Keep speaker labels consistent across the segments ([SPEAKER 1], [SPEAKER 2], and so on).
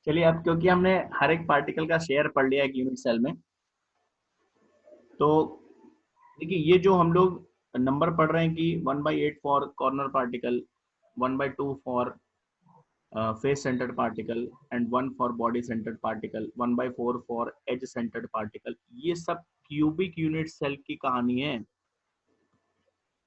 [SPEAKER 1] चलिए, अब क्योंकि हमने हर एक पार्टिकल का शेयर पढ़ लिया एक यूनिट सेल में, तो देखिए ये जो हम लोग नंबर पढ़ रहे हैं कि 1/8 for corner particle, 1/2 for face centered particle and 1 for body centered particle, 1/4 for edge centered particle, ये सब क्यूबिक यूनिट सेल की कहानी है।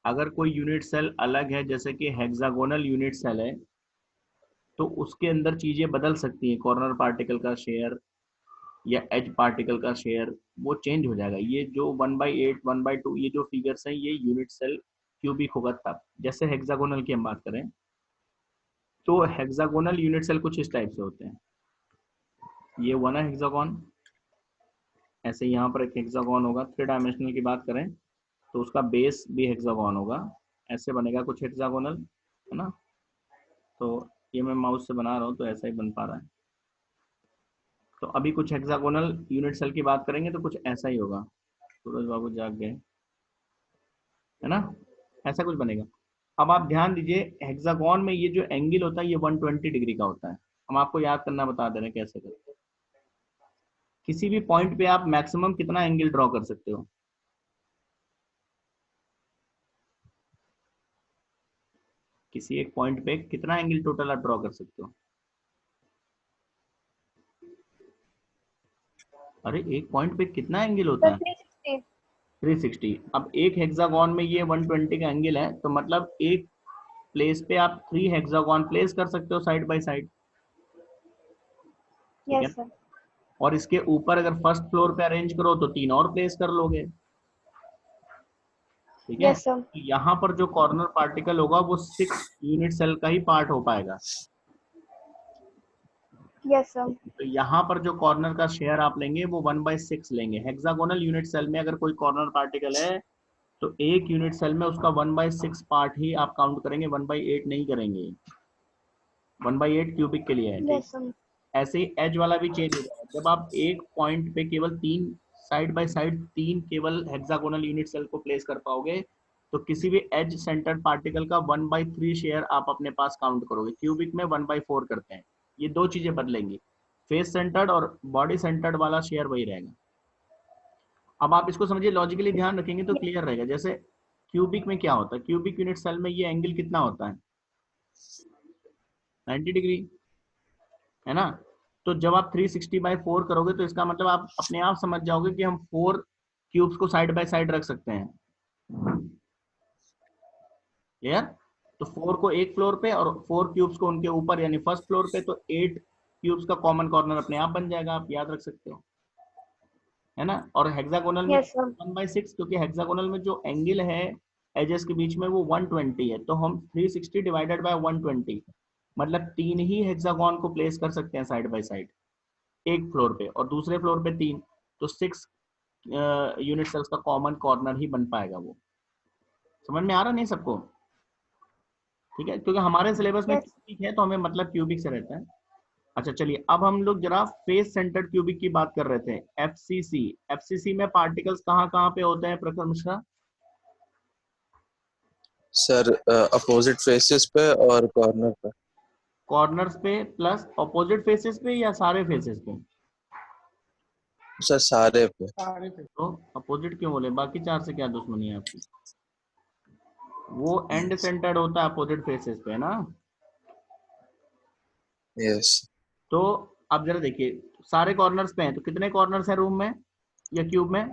[SPEAKER 1] अगर कोई यूनिट सेल अलग है, जैसे कि हेक्सागोनल यूनिट सेल है, तो उसके अंदर चीजें बदल सकती हैं। कॉर्नर पार्टिकल का शेयर या एज पार्टिकल का शेयर वो चेंज हो जाएगा। ये जो 1/8 1/2 ये जो फिगर्स हैं, ये यूनिट सेल क्यूबिक होगा तब। जैसे हेक्सागोनल की हम बात करें, तो हेक्सागोनल यूनिट सेल कुछ इस टाइप से होते हैं। ये हुआ ना हेक्सागोन, ऐसे यहाँ पर एक हेक्सागोन होगा। 3 डायमेंशनल की बात करें तो उसका बेस भी हेक्सागोन होगा, ऐसे बनेगा कुछ हेक्सागोनल, है ना। तो ये मैं माउस से बना रहा हूँ तो ऐसा ही बन पा रहा है। तो अभी कुछ हेक्सागोनल यूनिट सेल की बात करेंगे तो कुछ ऐसा ही होगा। सूरज बाबू जाग गए, है ना, ऐसा कुछ बनेगा। अब आप ध्यान दीजिए, हेक्सागोन में ये जो एंगल होता है ये 120 डिग्री का होता है। हम आपको याद करना बता दे रहे हैं कैसे करते हैं। किसी भी पॉइंट पे आप मैक्सिमम कितना एंगल ड्रॉ कर सकते हो? किसी एक पॉइंट पे कितना एंगल टोटल आप ड्रॉ कर सकते हो? अरे एक पॉइंट पे कितना एंगल होता
[SPEAKER 2] सर
[SPEAKER 1] है?
[SPEAKER 2] 360।
[SPEAKER 1] 360। अब एक हेक्सागोन में ये 120 का एंगल है, तो मतलब एक प्लेस पे आप 3 हेक्सागोन प्लेस कर सकते हो साइड बाय साइड, ठीक है।
[SPEAKER 2] Yes sir.
[SPEAKER 1] और इसके ऊपर अगर फर्स्ट फ्लोर पे अरेंज करो तो 3 और प्लेस कर लोगे, ठीक है।
[SPEAKER 2] Yes sir.
[SPEAKER 1] तो यहाँ पर जो कॉर्नर पार्टिकल होगा वो 6 यूनिट सेल का ही पार्ट हो पाएगा।
[SPEAKER 2] Yes sir.
[SPEAKER 1] तो यहाँ पर जो कॉर्नर का शेयर आप लेंगे वो 1/6 लेंगे। हेक्सागोनल यूनिट सेल में अगर कोई कॉर्नर पार्टिकल है तो एक यूनिट सेल में उसका 1/6 पार्ट ही आप काउंट करेंगे, 1/8 नहीं करेंगे। 1/8 क्यूबिक के लिए है, ठीक।
[SPEAKER 2] Yes sir.
[SPEAKER 1] ऐसे ही एज वाला भी चेंज हो जाएगा। जब आप एक पॉइंट पे केवल 3 साइड बाय साइड 3 केवल हेक्सागोनल यूनिट सेल को प्लेस कर पाओगे, तो किसी भी एज सेंटर्ड पार्टिकल का 1/3 शेयर आप अपने पास काउंट करोगे। क्यूबिक में 1/4 करते हैं। ये दो चीजें बदलेंगी, फेस सेंटर्ड और बॉडी सेंटर्ड वाला शेयर वही रहेगा। अब आप इसको समझिए, लॉजिकली ध्यान रखेंगे तो क्लियर रहेगा। जैसे क्यूबिक में क्या होता है, क्यूबिक यूनिट सेल में ये एंगल कितना होता है? 90 डिग्री, है ना। तो जब आप 360/4 करोगे तो इसका मतलब आप अपने आप समझ जाओगे कि हम 4 क्यूब्स को साइड बाय साइड रख सकते हैं, क्लियर। तो 4 को एक फ्लोर पे और 4 क्यूब्स को उनके ऊपर यानी फर्स्ट फ्लोर पे, तो 8 क्यूब्स का कॉमन कॉर्नर अपने आप बन जाएगा, आप याद रख सकते हो, है ना। और हेक्सागोनल में
[SPEAKER 2] यस सर।
[SPEAKER 1] 1/6, क्योंकि हेक्सागोनल में जो एंगल है एजेस के बीच में वो 120 है, तो हम 360 डिवाइडेड बाय 120, मतलब 3 ही हेक्सागोन को प्लेस कर सकते हैं साइड बाय साइड एक फ्लोर पे, और दूसरे फ्लोर पे 3, तो 6 यूनिट सेल्स का कॉमन कॉर्नर ही बन पाएगा वो। समझ में आ रहा नहीं सबको? ठीक है, क्योंकि हमारे सिलेबस में
[SPEAKER 2] यस।
[SPEAKER 1] क्यूबिक है तो हमें मतलब क्यूबिक से रहता है। अच्छा चलिए, अब हम लोग जरा फेस सेंटर्ड क्यूबिक की बात कर रहे थे, एफसीसी। एफसीसी में पार्टिकल्स कहाँ कहाँ पे होते हैं प्रखर मिश्रा?
[SPEAKER 3] सर अपोजिट फेसेस पे और कॉर्नर पे।
[SPEAKER 1] कॉर्नर्स पे प्लस अपोजिट फेसेस पे या सारे फेसेस पे?
[SPEAKER 3] सर सारे पे।
[SPEAKER 1] तो अपोजिट क्यों बोले, बाकी 4 से क्या दुश्मनी है आपकी? वो एंड सेंटर्ड होता है अपोजिट फेसेस पे, है ना।
[SPEAKER 3] यस।
[SPEAKER 1] तो अब जरा देखिए, सारे कॉर्नर्स पे हैं तो कितने कॉर्नर्स हैं रूम में या क्यूब में?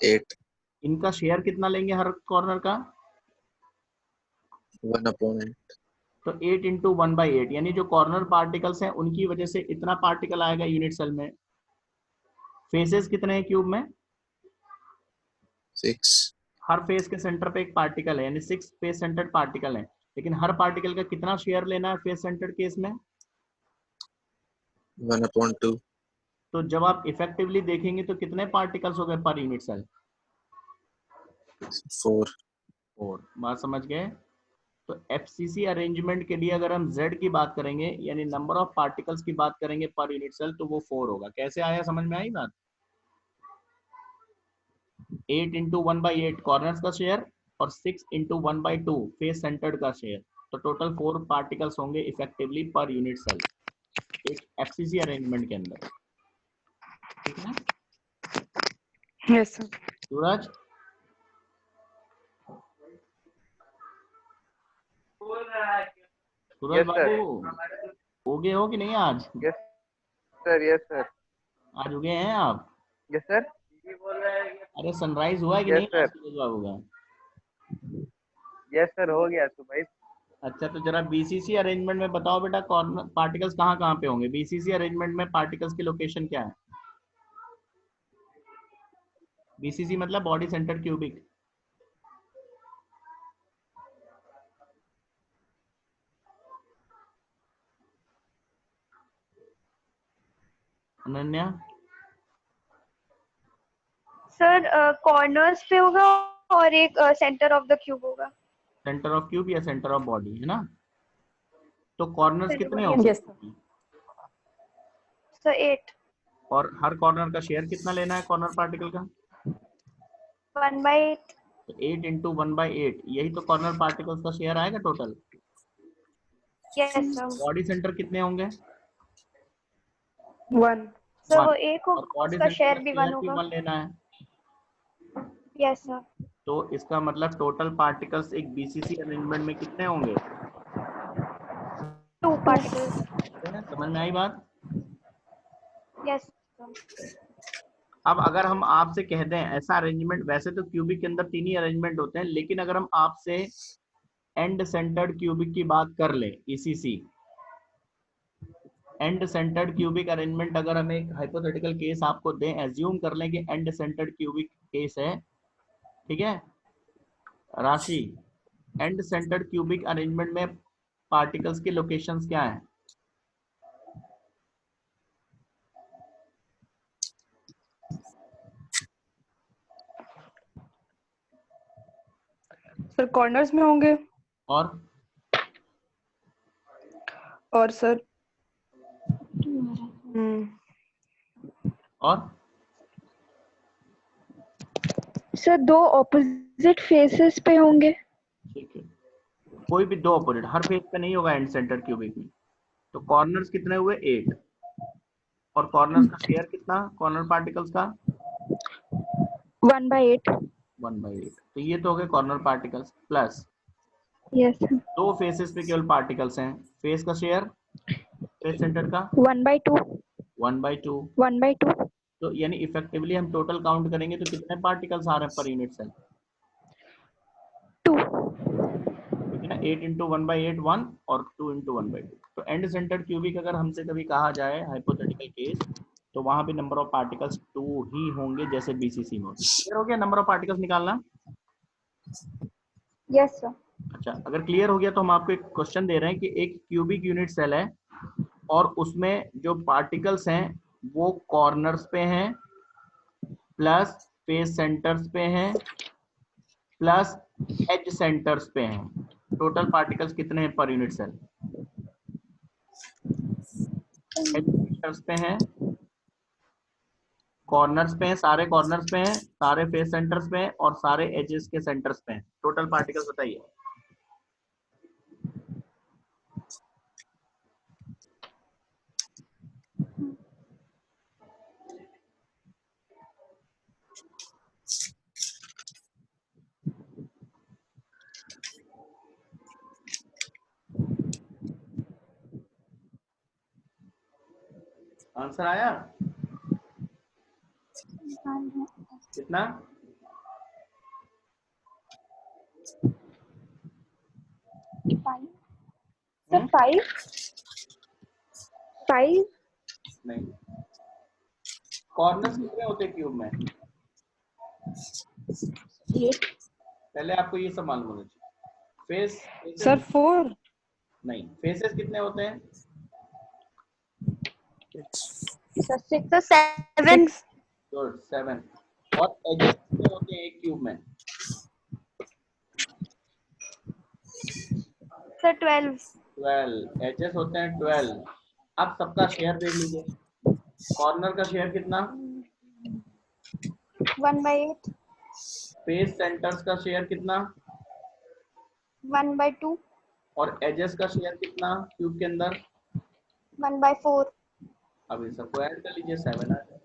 [SPEAKER 3] 8।
[SPEAKER 1] इनका शेयर कितना लेंगे हर कॉर्नर का?
[SPEAKER 3] 1/8।
[SPEAKER 1] तो 8 इंटू 1/8, यानी जो कॉर्नर पार्टिकल्स हैं उनकी वजह से इतना पार्टिकल आएगा यूनिट सेल में। फेसेस कितने हैं क्यूब में?
[SPEAKER 3] 6।
[SPEAKER 1] हर फेस के सेंटर पे एक पार्टिकल है, यानी 6 फेस सेंटर्ड पार्टिकल है। लेकिन हर पार्टिकल का कितना शेयर लेना है फेस सेंटर्ड केस में?
[SPEAKER 3] 1/2।
[SPEAKER 1] तो जब आप इफेक्टिवली देखेंगे तो कितने पार्टिकल्स हो गए पर यूनिट सेल?
[SPEAKER 3] 4।
[SPEAKER 1] 4। बात समझ गए? तो एफसीसी अरेंजमेंट के लिए अगर हम Z की बात करेंगे यानी नंबर ऑफ पार्टिकल्स की बात करेंगे पर यूनिट सेल, तो वो 4 होगा। कैसे आया, समझ में आई बात? 8 इंटू 1/8 कॉर्नर्स का शेयर और 6 इंटू 1/2 फेस सेंटर्ड का शेयर, तो टोटल 4 पार्टिकल्स होंगे इफेक्टिवली पर यूनिट सेल। एक एफसीसी अरेंजमेंट के अंदर, ठीक है।
[SPEAKER 2] Yes sir.
[SPEAKER 1] सूरज, सूरज बाबू उगे हो कि नहीं आज?
[SPEAKER 4] यस सर, यस सर,
[SPEAKER 1] आज उगे हैं आप?
[SPEAKER 4] यस सर,
[SPEAKER 1] अरे सनराइज हुआ है कि
[SPEAKER 4] यस
[SPEAKER 1] नहीं आज
[SPEAKER 4] सर,
[SPEAKER 1] सूरज बाबू का?
[SPEAKER 4] यस सर, हो गया सुबह।
[SPEAKER 1] अच्छा, तो जरा बीसीसी अरेंजमेंट में बताओ बेटा, कॉर्नर पार्टिकल्स कहाँ कहाँ पे होंगे? बीसीसी अरेंजमेंट में पार्टिकल्स की लोकेशन क्या है? बीसीसी मतलब body centre cubic. Ananya,
[SPEAKER 5] sir corners पे होगा और एक सेंटर ऑफ द क्यूब होगा।
[SPEAKER 1] सेंटर ऑफ क्यूब या सेंटर ऑफ बॉडी, है ना? तो कॉर्नर्स
[SPEAKER 5] Center
[SPEAKER 1] कितने
[SPEAKER 5] of
[SPEAKER 1] होंगे?
[SPEAKER 2] Yes, sir.
[SPEAKER 5] सर 8
[SPEAKER 1] और हर कॉर्नर का शेयर कितना लेना है कॉर्नर पार्टिकल का?
[SPEAKER 5] 1/8।
[SPEAKER 1] तो 8 इंटू 1/8, यही तो कॉर्नर पार्टिकल्स का शेयर आएगा total.
[SPEAKER 5] Yes sir.
[SPEAKER 1] Body centre कितने होंगे?
[SPEAKER 2] 1।
[SPEAKER 5] सर वो
[SPEAKER 1] One.
[SPEAKER 5] एक
[SPEAKER 1] और
[SPEAKER 5] होगा,
[SPEAKER 1] बॉडी
[SPEAKER 5] उसका
[SPEAKER 1] सेंटर
[SPEAKER 5] शेयर
[SPEAKER 1] का
[SPEAKER 5] भी
[SPEAKER 1] शेयर
[SPEAKER 5] 1
[SPEAKER 1] भी
[SPEAKER 5] होगा।
[SPEAKER 1] 1 लेना है।
[SPEAKER 5] Yes sir.
[SPEAKER 1] तो इसका मतलब टोटल पार्टिकल्स एक बीसीसी अरेंजमेंट में कितने होंगे?
[SPEAKER 5] 2 पार्टिकल्स।
[SPEAKER 1] समझ में आई बात?
[SPEAKER 5] Yes sir.
[SPEAKER 1] अब अगर हम आपसे कह दें ऐसा अरेंजमेंट, वैसे तो क्यूबिक के अंदर 3 ही अरेंजमेंट होते हैं, लेकिन अगर हम आपसे एंड सेंटर्ड क्यूबिक की बात कर लें, ECC and centred cubic arrangement, अगर हम एक हाइपोथेटिकल केस आपको दें, एज्यूम कर लें कि एंड सेंटर्ड क्यूबिक केस है, ठीक है राशि? एंड सेंटर्ड क्यूबिक अरेंजमेंट में पार्टिकल्स की लोकेशंस क्या है?
[SPEAKER 2] सर कॉर्नर्स में होंगे
[SPEAKER 1] और
[SPEAKER 2] सर
[SPEAKER 1] और
[SPEAKER 5] सर 2 ऑपोजिट फेसेस पे होंगे।
[SPEAKER 1] ठीक है, कोई भी 2 अपोजिट, हर फेस पे नहीं होगा एंड सेंटर क्यूबिक में। तो कॉर्नर्स कितने हुए? 8। और कॉर्नर्स का शेयर कितना कॉर्नर पार्टिकल्स का?
[SPEAKER 5] 1/8।
[SPEAKER 1] 1/8। तो ये तो हो गए corner particles, plus
[SPEAKER 5] yes
[SPEAKER 1] 2 faces पे केवल पार्टिकल्स हैं, फेस का शेयर फेस सेंटर का
[SPEAKER 5] 1/2।
[SPEAKER 1] 1/2।
[SPEAKER 5] 1/2।
[SPEAKER 1] तो यानी इफेक्टिवली हम टोटल काउंट करेंगे तो कितने पार्टिकल्स आ रहे हैं पर यूनिट सेल?
[SPEAKER 5] 2।
[SPEAKER 1] ठीक है ना, 8 इंटू 1/8 1 और 2 इंटू 1/2। तो एंड सेंटर क्यूबिक अगर हमसे कभी कहा जाए हाइपोथेटिकल केस, तो वहां पे नंबर ऑफ पार्टिकल्स 2 ही होंगे, जैसे बीसीसी में। क्लियर हो गया नंबर ऑफ पार्टिकल्स निकालना?
[SPEAKER 5] Yes sir.
[SPEAKER 1] अच्छा, अगर क्लियर हो गया तो हम आपको एक क्वेश्चन दे रहे हैं कि एक क्यूबिक यूनिट सेल है और उसमें जो पार्टिकल्स हैं वो कॉर्नर्स पे हैं, प्लस फेस सेंटर्स पे हैं, प्लस एज सेंटर्स पे हैं। टोटल पार्टिकल्स कितने हैं per unit cell? As centres पे हैं, कॉर्नर्स पे हैं, सारे कॉर्नर्स पे हैं, सारे फेस सेंटर्स पे हैं और सारे एजेस के सेंटर्स पे हैं। टोटल पार्टिकल्स बताइए। आंसर आया कितना?
[SPEAKER 5] सर 5।
[SPEAKER 1] नहीं, कॉर्नर्स कितने होते हैं क्यूब में?
[SPEAKER 5] 8।
[SPEAKER 1] पहले आपको ये सब मालूम होना चाहिए। Faces
[SPEAKER 2] sir 4।
[SPEAKER 1] नहीं, फेसेस कितने होते हैं?
[SPEAKER 5] सर 6 और 7।
[SPEAKER 1] गुड, 7। और एजेस कितने होते हैं एक क्यूब में?
[SPEAKER 5] सर 12।
[SPEAKER 1] 12 एजेस होते हैं, 12। अब सबका शेयर देख लीजिए, कॉर्नर का शेयर कितना?
[SPEAKER 5] 1/8।
[SPEAKER 1] फेस सेंटर्स का शेयर कितना?
[SPEAKER 5] 1/2।
[SPEAKER 1] और एजेस का शेयर कितना क्यूब के अंदर?
[SPEAKER 5] 1/4।
[SPEAKER 1] अब इन सबको ऐड कर लीजिए, 7 आ जाए।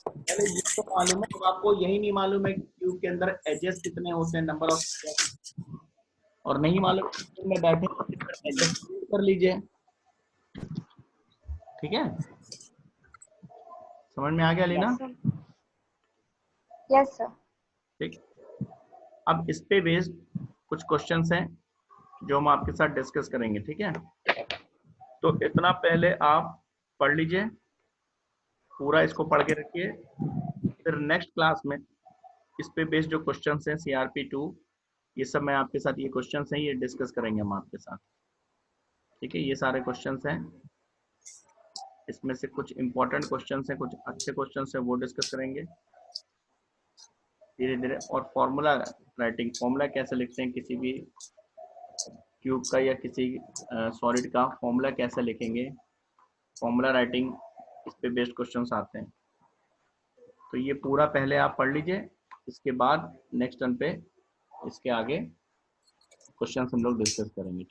[SPEAKER 1] पहले ये तो मालूम है, अब आपको यही नहीं मालूम है क्यूब के अंदर एजेस कितने होते हैं, नंबर ऑफ, और नहीं मालूम क्यूब में बैठे एजेस कर लीजिए। ठीक है, समझ में आ गया लीना?
[SPEAKER 5] Yes sir.
[SPEAKER 1] ठीक, अब इस पे बेस्ड कुछ क्वेश्चंस हैं जो हम आपके साथ डिस्कस करेंगे। ठीक है, तो इतना पहले आप पढ़ लीजिए, पूरा इसको पढ़ के रखिए, फिर नेक्स्ट क्लास में इस पे बेस्ड जो क्वेश्चंस हैं CRP2, ये सब मैं आपके साथ, ये क्वेश्चंस हैं, ये डिस्कस करेंगे हम आपके साथ। ठीक है, ये सारे क्वेश्चंस हैं, इसमें से कुछ इंपॉर्टेंट क्वेश्चंस हैं, कुछ अच्छे क्वेश्चंस हैं, वो डिस्कस करेंगे धीरे धीरे। और फॉर्मूला राइटिंग, फॉर्मूला कैसे लिखते हैं किसी भी क्यूब का या किसी सॉलिड का, फॉर्मूला कैसे लिखेंगे, फॉर्मूला राइटिंग, इस पे बेस्ड क्वेश्चंस आते हैं। तो ये पूरा पहले आप पढ़ लीजिए, इसके बाद नेक्स्ट टर्न पे इसके आगे क्वेश्चंस हम लोग डिस्कस करेंगे।